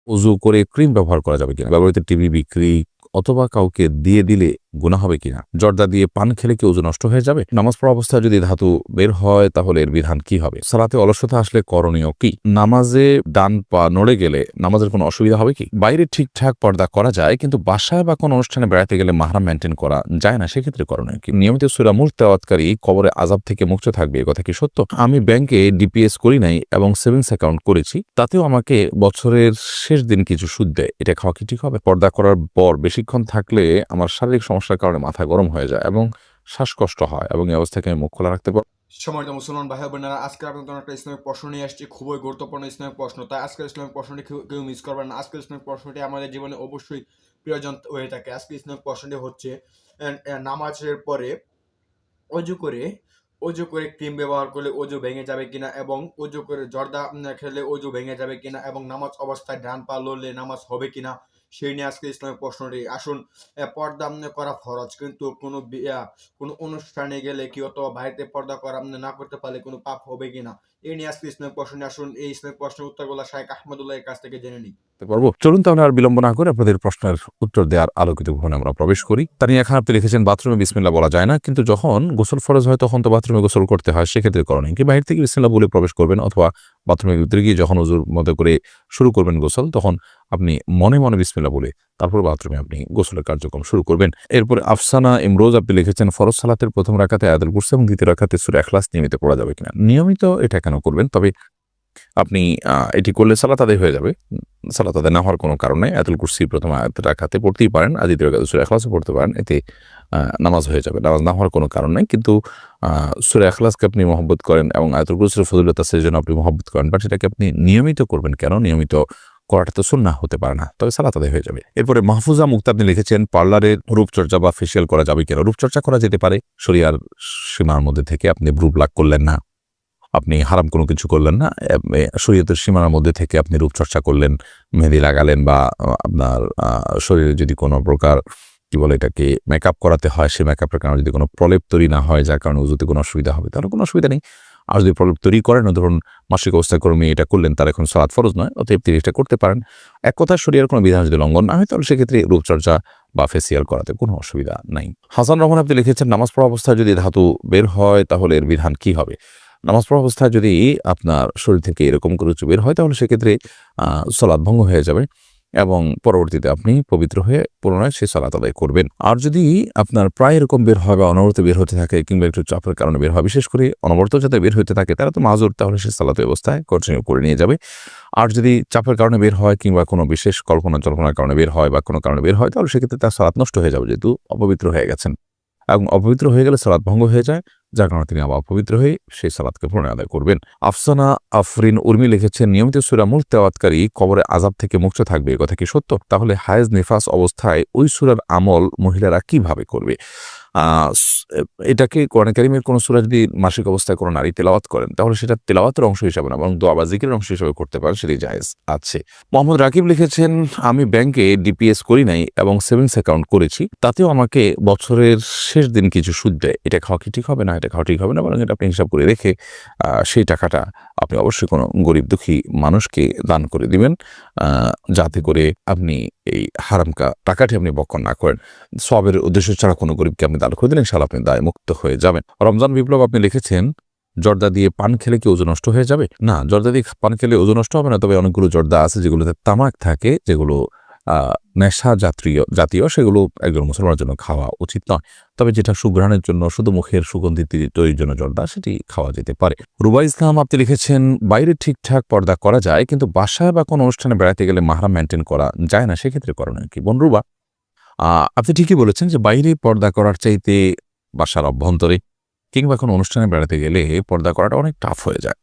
উজু করে ক্রিম ব্যবহার করা যাবে কিনা, ব্যবহৃত টিভি বিক্রি অথবা কাউকে দিয়ে দিলে গুনাহ হবে কিনা, জর্দা দিয়ে পান খেলে কি ওযু নষ্ট হয়ে যাবে, নামাজ পড়া অবস্থায় যদি ধাতু বের হয় তাহলে এর বিধান কি হবে, সালাতে অলসতা আসলে করণীয় কি, নামাজে ডান পা নড়ে গেলে নামাজের কোনো অসুবিধা হবে কি, বাইরে ঠিকঠাক পর্দা করা যায় কিন্তু বাসায় বা কোনো অনুষ্ঠানে বেড়াতে গেলে মাহরাম মেনটেন করা যায় না, সেক্ষেত্রে করণীয় কি, নিয়মিত সূরা মুলক তেলাওয়াতকারী কবরে আযাব থেকে মুক্ত থাকবে, এ কথা কি সত্য, আমি ব্যাংকে ডিপিএস করি নাই এবং সেভিংস অ্যাকাউন্ট করেছি, তাতেও আমাকে বছরের শেষ দিন কিছু সুদ দেয়, এটা খাওয়া কি ঠিক হবে, পর্দা করার পর বেশিক্ষণ থাকলে আমার শারীরিক সমস্যার কারণে মাথা গরম হয়ে যায় এবং শ্বাসকষ্ট হয় এবং এই অবস্থাকে আমি মুখ খোলা রাখতে পারব। সম্মানিত মুসলমান ভাই বোনেরা, আজকে আপনাদের জন্য একটা ইসলামিক প্রশ্ন নিয়ে আসছি, খুবই গুরুত্বপূর্ণ ইসলামিক প্রশ্ন। তাই আজকের ইসলামিক প্রশ্নটি কেউ মিস করবেন না। আজকের ইসলামিক প্রশ্নটি আমাদের জীবনে অবশ্যই প্রয়োজন হয়ে থাকে। আজকে ইসলামিক প্রশ্নটি হচ্ছে, নামাজের পরে অজু করে ক্রিম ব্যবহার করলে অজু ভেঙে যাবে কিনা, এবং অজু করে জর্দা খেলে অজু ভেঙে যাবে কিনা, এবং নামাজ অবস্থায় ডান পা লড়লে নামাজ হবে কিনা, সেই নিয়ে আজকে ইসলামিক প্রশ্নটি। আসুন, পর্দা করা ফরজ, কিন্তু কোনো অনুষ্ঠানে গেলে কি অথবা বাড়িতে পর্দা করা না করতে পারলে কোনো পাপ হবে কিনা, এই নিয়ে আজকে ইসলামিক প্রশ্ন। আসুন এই ইসলামিক প্রশ্নের উত্তরগুলো শাইখ আহমদুল্লাহ এর কাছ থেকে জেনে নিই। পারবো, চলুন তাহলে আর বিলম্ব না করে আপনাদের প্রশ্নের উত্তর দেওয়ার আলোকিত ভবনে আমরা প্রবেশ করি। তার নিয়ে এখানে আপনি লিখেছেন বাথরুমে বিসমিল্লাহ বলা যায় না, কিন্তু যখন গোসল ফরজ হয় তখন তো বাথরুমে গোসল করতে হয়, সেক্ষেত্রে করণীয় কি, বাহির থেকে বিসমিল্লাহ বলে প্রবেশ করবেন অথবা বাথরুমের ভিতরে গিয়ে যখন ওযুর মতো করে শুরু করবেন গোসল, তখন আপনি মনে মনে বিসমিল্লাহ বলে তারপর বাথরুমে আপনি গোসলের কার্যক্রম শুরু করবেন। এরপরে আফসানা ইমরোজ আপনি লিখেছেন ফরজ সালাতের প্রথম রাকাতে আয়াতুল কুরসি এবং দ্বিতীয় রাকাতে সূরা ইখলাস নিয়মিত পড়া যাবে কিনা, নিয়মিত এটা কেন করবেন, তবে আপনি এটি করলে সালাত আদায় হয়ে যাবে, সালাত আদায় না হওয়ার কোনো কারণ নেই, আয়াতুল কুরসি প্রথম আয়াত রাকাতে পড়তেই পারেন আর দ্বিতীয় রাকাতে সূরা ইখলাসও পড়তে পারেন, এতে নামাজ হয়ে যাবে, নামাজ না হওয়ার কোনো কারণ নেই। কিন্তু সূরা ইখলাসকে আপনি মহব্বত করেন এবং আয়াতুল কুরসির ফজিলত আছে সেজন্য আপনি মহব্বত করেন, বাট সেটাকে আপনি নিয়মিত করবেন কেন, নিয়মিত করাটা তো সুন্নাহ হতে পারে না, তবে সালাত আদায় হয়ে যাবে। এরপরে মাহফুজা মুক্তা আপনি লিখেছেন পার্লারের রূপচর্চা বা ফেসিয়াল করা যাবে কিনা, রূপচর্চা করা যেতে পারে শরিয়ার সীমার মধ্যে থেকে, আপনি ব্রু প্লাক করলেন না, আপনি হারাম কোনো কিছু করলেন না, শরীয়তের সীমানার মধ্যে থেকে আপনি রূপচর্চা করলেন, মেহেদি লাগালেন বা আপনার শরীরে যদি কোনো প্রকার কি বলে এটাকে মেকআপ করাতে হয়, সেই মেকআপের কারণে যদি কোনো প্রলেপ তৈরি না হয় যার কারণে উজুতে কোনো অসুবিধা হবে, তাহলে কোনো অসুবিধা নেই। আর যদি প্রলেপ তৈরি করেন, ধরুন মাসিক অবস্থায় কর্মী এটা করলেন, তার এখন সালাত ফরজ নয়, অতএব তিনি এটা করতে পারেন। এক কথায় শরীরের কোনো বিধান যদি লঙ্ঘন না হয় তাহলে সেক্ষেত্রে রূপচর্চা বা ফেসিয়াল করাতে কোনো অসুবিধা নাই। হাসান রহমান আপনি লিখেছেন নামাজ পড়া অবস্থায় যদি ধাতু বের হয় তাহলে এর বিধান কি হবে, নামাজ পড়া অবস্থায় যদি আপনার শরীর থেকে এরকম করে কিছু বের হয় তাহলে সেক্ষেত্রে সালাত ভঙ্গ হয়ে যাবে এবং পরবর্তীতে আপনি পবিত্র হয়ে পুনরায় সেই সালাত আদায় করবেন। আর যদি আপনার প্রায় এরকম বের হয় বা অনবরত বের হতে থাকে কিংবা একটু চাপের কারণে বের হয়, বিশেষ করে অনবরত যাতে বের হতে থাকে তারা তো মাযুর, তাহলে সে সালাত অবস্থায় কন্টিনিউ করে নিয়ে যাবে। আর যদি চাপের কারণে বের হয় কিংবা কোনো বিশেষ কল্পনা জল্পনার কারণে বের হয় বা কোনো কারণে বের হয় তাহলে সেক্ষেত্রে তার সালাত নষ্ট হয়ে যাবে, যেহেতু অপবিত্র হয়ে গেছেন, এবং অপবিত্র হয়ে গেলে সালাত ভঙ্গ হয়ে যায়, যার কারণে তিনি আবার অপবিত্র হয়ে সেই সালাতকে পুনরায় আদায় করবেন। আফসানা আফরিন উর্মি লিখেছেন নিয়মিত সূরা মুলক তেলাওয়াতকারী কবরে আযাব থেকে মুক্ত থাকবে, এ কথা কি সত্য, তাহলে হায়েজ নিফাস অবস্থায় ওই সূরার আমল মহিলারা কিভাবে করবে, এটাকে কোরআন কারীমের কোন সূরা যদি মাসিক অবস্থায় কোনো নারী তেলাওয়াত করেন তাহলে সেটা তেলাওয়াতের অংশ হিসাবে না বরং দোয়া বা জিকিরের অংশ হিসাবে করতে পারেন, সেটি জায়েজ আছে। মোহাম্মদ রাকিব লিখেছেন আমি ব্যাংকে ডিপিএস করি নাই এবং সেভিংস অ্যাকাউন্ট করেছি, তাতেও আমাকে বছরের শেষ দিন কিছু সুদ দেয়, এটা খাওয়া কি ঠিক হবে না, এটা খাওয়া ঠিক হবে না, বরং এটা আপনি হিসাব করে রেখে সেই টাকাটা আপনি অবশ্যই কোনো গরিব দুঃখী মানুষকে দান করে দিবেন, যাতে করে আপনি এই হারামকা টাকাটি আপনি বক্ষণ না করেন, সবের উদ্দেশ্য ছাড়া কোনো গরিবকে আপনি দান করে দিলেন, ইনশাআল্লাহ আপনি দায় মুক্ত হয়ে যাবেন। রমজান বিপ্লব আপনি লিখেছেন জর্দা দিয়ে পান খেলে কি ওজু নষ্ট হয়ে যাবে, না, জর্দা দিয়ে পান খেলে ওজু নষ্ট হবে না, তবে অনেকগুলো জর্দা আছে যেগুলোতে তামাক থাকে, যেগুলো নেশা জাতীয় সেগুলো একজন মুসলমানের জন্য খাওয়া উচিত নয়, তবে যেটা সুঘ্রাণের জন্য শুধু মুখের সুগন্ধি তৈরির জন্য জর্দা, সেটি খাওয়া যেতে পারে। রুবা ইসলাম আপনি লিখেছেন বাইরে ঠিকঠাক পর্দা করা যায় কিন্তু বাসায় বা কোনো অনুষ্ঠানে বেড়াতে গেলে মাহরাম মেনটেন করা যায় না, সেক্ষেত্রে করণীয় কি, বোন রুবা আপনি ঠিকই বলেছেন যে বাইরে পর্দা করার চাইতে বাসার অভ্যন্তরে কিংবা কোনো অনুষ্ঠানে বেড়াতে গেলে পর্দা করাটা অনেক টাফ হয়ে যায়।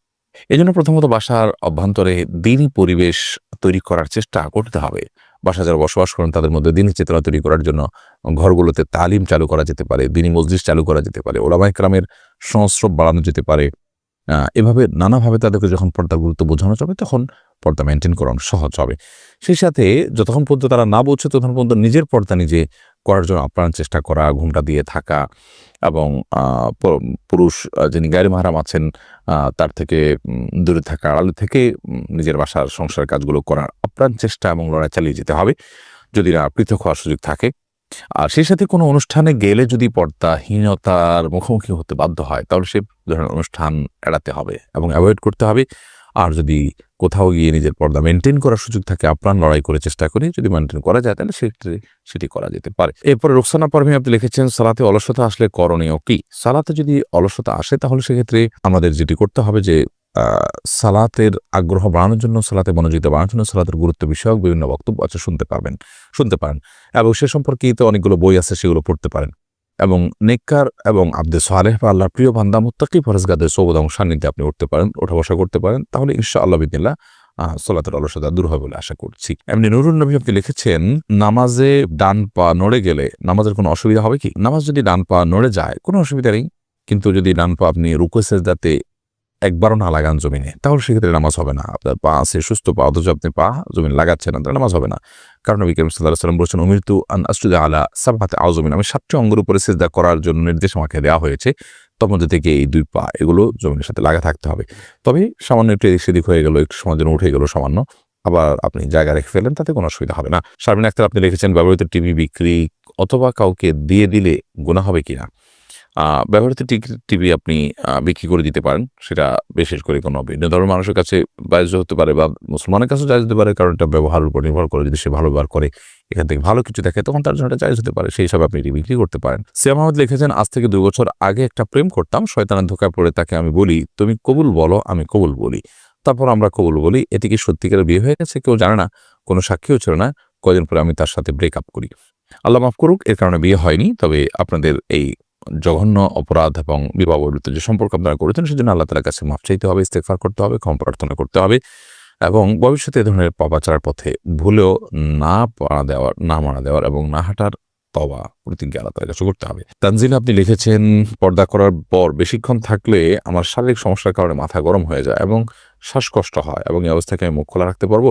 এজন্য প্রথমত বাসার অভ্যন্তরে দিনই পরিবেশ তৈরি করার চেষ্টা করতে হবে। বাসা যারা বসবাস করেন তাদের মধ্যে দিনী চেতনা তৈরি করার জন্য ঘরগুলোতে তালিম চালু করা যেতে পারে, দিনী মজলিস চালু করা যেতে পারে, ওলামায়ে কেরামের সংস্রব বাড়ানো যেতে পারে। এভাবে নানাভাবে তাদেরকে যখন পর্দার গুরুত্ব বোঝানো যাবে তখন পর্দা মেনটেন করানো সহজ হবে। সেই সাথে যতক্ষণ পর্যন্ত তারা না বুঝছে ততক্ষণ পর্যন্ত নিজের পর্দা নিজে করার জন্য আপ্রাণ চেষ্টা করা, ঘুমটা দিয়ে থাকা এবং পুরুষ যিনি গায়রে মাহরাম আছেন তার থেকে দূরে থাকা, আড়ালে থেকে নিজের বাসার সংসারের কাজগুলো করার আপ্রাণ আপ্রাণ চেষ্টা এবং লড়াই চালিয়ে যেতে হবে যদি না পৃথক হওয়ার সুযোগ থাকে। আর সেই সাথে কোনো অনুষ্ঠানে গেলে যদি পর্দাহীনতার মুখোমুখি হতে বাধ্য হয় তাহলে সে ধরনের অনুষ্ঠান এড়াতে হবে এবং অ্যাভয়েড করতে হবে। আর যদি কোথাও গিয়ে নিজের পর্দা মেনটেন করার সুযোগ থাকে, আপ্রাণ লড়াই করে চেষ্টা করি যদি মেনটেন করা যায় তাহলে সেটি করা যেতে পারে। এরপরে রোকসানা পারভীন আপনি লিখেছেন, সালাতে অলসতা আসলে করণীয় কি? সালাতে যদি অলসতা আসে তাহলে সেক্ষেত্রে আমাদের যেটি করতে হবে যে সালাতের আগ্রহ বাড়ানোর জন্য, সালাতে মনোযোগিতা বাড়ানোর জন্য সালাতের গুরুত্ব বিষয়ক বিভিন্ন বক্তব্য আছে, শুনতে পারেন এবং সে সম্পর্কিত অনেকগুলো বই আছে, সেগুলো পড়তে পারেন এবং নেককার এবং আব্দে সালেহ বা আল্লাহর প্রিয় বান্দা মুত্তাকি পরহেজগারদের সোবত এবং সান্নিধ্যে আপনি উঠতে পারেন, ওঠা বসা করতে পারেন, তাহলে ইনশাআল্লাহ বিদিনিল্লাহ সালাতের অলসতা দূর হবে বলে আশা করছি। এমনি নুরুন নবী আপনি লিখেছেন, নামাজে ডান পা নড়ে গেলে নামাজের কোনো অসুবিধা হবে কি? নামাজ যদি ডান পা নড়ে যায় কোনো অসুবিধা নেই, কিন্তু যদি ডান পা আপনি রুকু সিজদাতে একবারও না লাগান জমিনে তাহলে সেক্ষেত্রে নামাজ হবে না। আপনার পা আছে সুস্থ পা, অথচ আপনি পা জমিনে লাগাচ্ছেন না, তাহলে নামাজ হবে না। কারণ নবী করিম সাল্লাল্লাহু আলাইহি ওয়াসাল্লাম বলেছেন, উমিরতু আন আসজুদা আলা সাবআতি আযমিন, আমি 7টি অঙ্গের উপরে সিজদা করার জন্য নির্দেশ আমাকে দেওয়া হয়েছে, তার মধ্যে থেকে এই 2 পা এগুলো জমিনের সাথে লাগা থাকতে হবে। তবে সামান্য একটু এদিক সেদিক হয়ে গেল, একটু সময় জন্য উঠে গেল সামান্য, আবার আপনি জায়গা রেখে ফেলেন, তাতে কোনো অসুবিধা হবে না। শারমিন আক্তার আপনি লিখেছেন, ব্যবহৃত টিভি বিক্রি অথবা কাউকে দিয়ে দিলে গুনাহ হবে কিনা? ব্যবহৃত টিভি আপনি বিক্রি করে দিতে পারেন, সেটা বিশেষ করে কোনো ভিন্ন ধর্মের মানুষের কাছে জায়েজ হতে পারে বা মুসলমানের কাছেও জায়েজ হতে পারে, কারণ এটা ব্যবহারের উপর নির্ভর করে। যদি সে ভালো ব্যবহার করে, এখান থেকে ভালো কিছু দেখে, তখন তার জন্য এটা জায়েজ হতে পারে, সেই হিসাবে আপনি এটি বিক্রি করতে পারেন। সিয়াম আহমদ লিখেছেন, আজ থেকে 2 বছর আগে একটা প্রেম করতাম, শয়তানের ধোঁকায় পড়ে তাকে আমি বলি তুমি কবুল বলো, আমি কবুল বলি, তারপর আমরা কবুল বলি, এটি কি সত্যিকারের বিয়ে হয়ে গেছে? কেউ জানে না, কোনো সাক্ষীও ছিল না। কয়দিন পরে আমি তার সাথে ব্রেকআপ করি। আল্লাহ মাফ করুক, এর কারণে বিয়ে হয়নি। তবে আপনাদের এই জঘন্য অপরাধ এবং বিবাহ বহির্ভূত যে সম্পর্ক আপনারা করেছেন, সেজন্য আল্লাহ তাআলার কাছে মাফ চাইতে হবে, ইস্তেগফার করতে হবে, ক্ষমা প্রার্থনা করতে হবে এবং ভবিষ্যতে এ ধরনের পাপাচারের পথে ভুলেও না মারা দেওয়ার এবং না হাঁটার তওবা প্রতিজ্ঞা আল্লাহ তাআলার কাছে করতে হবে। তানজিলা আপনি লিখেছেন, পর্দা করার পর বেশিক্ষণ থাকলে আমার শারীরিক সমস্যার কারণে মাথা গরম হয়ে যায় এবং শ্বাসকষ্ট হয় এবং এই অবস্থাকে আমি মুখ খোলা রাখতে পারবো?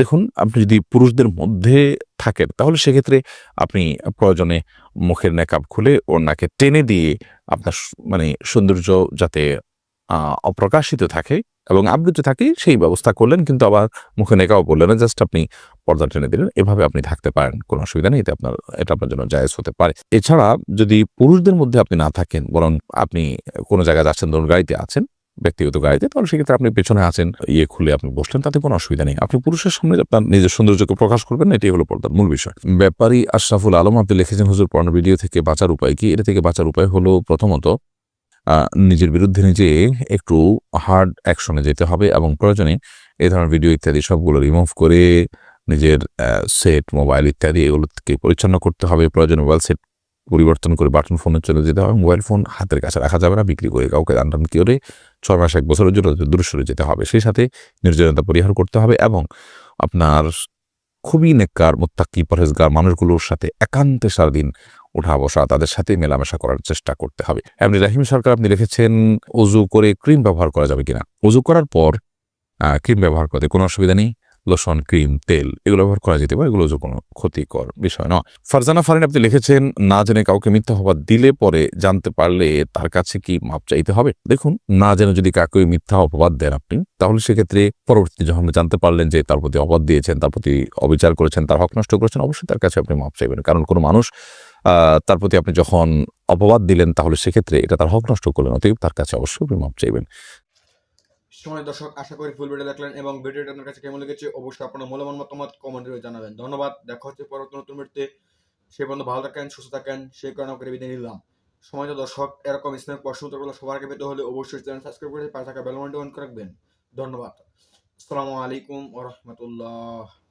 দেখুন, আপনি যদি পুরুষদের মধ্যে থাকেন তাহলে সেক্ষেত্রে আপনি প্রয়োজনে মুখের নেকাব খুলে ওড়নাকে টেনে দিয়ে আপনার মানে সৌন্দর্য যাতে অপ্রকাশিত থাকে এবং আবৃত থাকে সেই ব্যবস্থা করলেন, কিন্তু আবার মুখে নেকাবও পড়লেন না, জাস্ট আপনি পর্দা টেনে দিলেন। এভাবে আপনি থাকতে পারেন, কোনো অসুবিধা নেই, এটা আপনার জন্য জায়েজ হতে পারে। এছাড়া যদি পুরুষদের মধ্যে আপনি না থাকেন, বরং আপনি কোনো জায়গায় যাচ্ছেন, ধরুন গাড়িতে আছেন, ব্যক্তিগত গাড়িতে, তাহলে সেক্ষেত্রে আপনি পেছনে আছেন, খুলে আপনি বসলেন, তাতে কোনো অসুবিধা নেই। আপনি পুরুষের সামনে আপনার নিজের সৌন্দর্যকে প্রকাশ করবেন না, এটাই হলো পর্দার মূল বিষয়। ব্যাপারী আশরাফুল আলম আপনি লিখেছেন, হুজুর পর্নো ভিডিও থেকে বাঁচার উপায় কি? এটা থেকে বাঁচার উপায় হলো, প্রথমত নিজের বিরুদ্ধে নিজে একটু হার্ড অ্যাকশনে যেতে হবে এবং প্রয়োজনে এই ধরনের ভিডিও ইত্যাদি সবগুলো রিমুভ করে নিজের সেট, মোবাইল ইত্যাদি এগুলোকে পরিচ্ছন্ন করতে হবে। প্রয়োজনে মোবাইল সেট পরিবর্তন করে বাটন ফোনে চলে যেতে হবে। মোবাইল ফোন হাতের কাছে রাখা যাবে না, বিক্রি করে কাউকে দান করে 6 মাস 1 বছরের জন্য দূরে সরে যেতে হবে। সেই সাথে নির্জনতা পরিহার করতে হবে এবং আপনার খুবই নেককার মুত্তাকি পরহেজগার মানুষগুলোর সাথে একান্তে সারাদিন উঠা বসা, তাদের সাথে মেলামেশা করার চেষ্টা করতে হবে। এমনি রাহিম সরকার আপনি লিখেছেন, অজু করে ক্রিম ব্যবহার করা যাবে কিনা? অজু করার পর ক্রিম ব্যবহার করতে কোনো অসুবিধা নেই। লোশন, ক্রিম, তেল এগুলো ব্যবহার করা যেতে পারে, এগুলো কোনো ক্ষতিকর বিষয় নয়। ফারজানা ফারিন আপনি লিখেছেন, না জেনে কাউকে মিথ্যা অপবাদ দিলে পরে জানতে পারলে তার কাছে কি মাপ চাইতে হবে? দেখুন, না জেনে যদি কাউকে মিথ্যা অপবাদ দেন আপনি, তাহলে সেক্ষেত্রে পরবর্তীতে যখন জানতে পারলেন যে তার প্রতি অপবাদ দিয়েছেন, তার প্রতি অবিচার করেছেন, তার হক নষ্ট করেছেন, অবশ্যই তার কাছে আপনি মাপ চাইবেন। কারণ কোনো মানুষ তার প্রতি আপনি যখন অপবাদ দিলেন, তাহলে সেক্ষেত্রে এটা তার হক নষ্ট করলেন, অতএব তার কাছে অবশ্যই আপনি মাপ চাইবেন। সময় দর্শক, আশা করি ফুল ভিডিও দেখলেন এবং ভিডিওটা আপনার কাছে কেমন লেগেছে অবশ্যই আপনার মূল্যবান মতামত কমেন্টে জানাবেন। ধন্যবাদ, দেখা হচ্ছে পরবর্তী নতুন ভিডিওতে। সে পর্যন্ত ভালো থাকেন, সুস্থ থাকেন, সেই কারণে করে বিদায় নিলাম। সময় দর্শক, এরকম ইসলামিক প্রশ্ন উত্তরগুলো সবার আগে পেতে হলে অবশ্যই চ্যানেল সাবস্ক্রাইব করে পাশে থাকা বেল বাটনটি অন করে রাখবেন। ধন্যবাদ। আসসালামু আলাইকুম ওয়া রাহমাতুল্লাহ।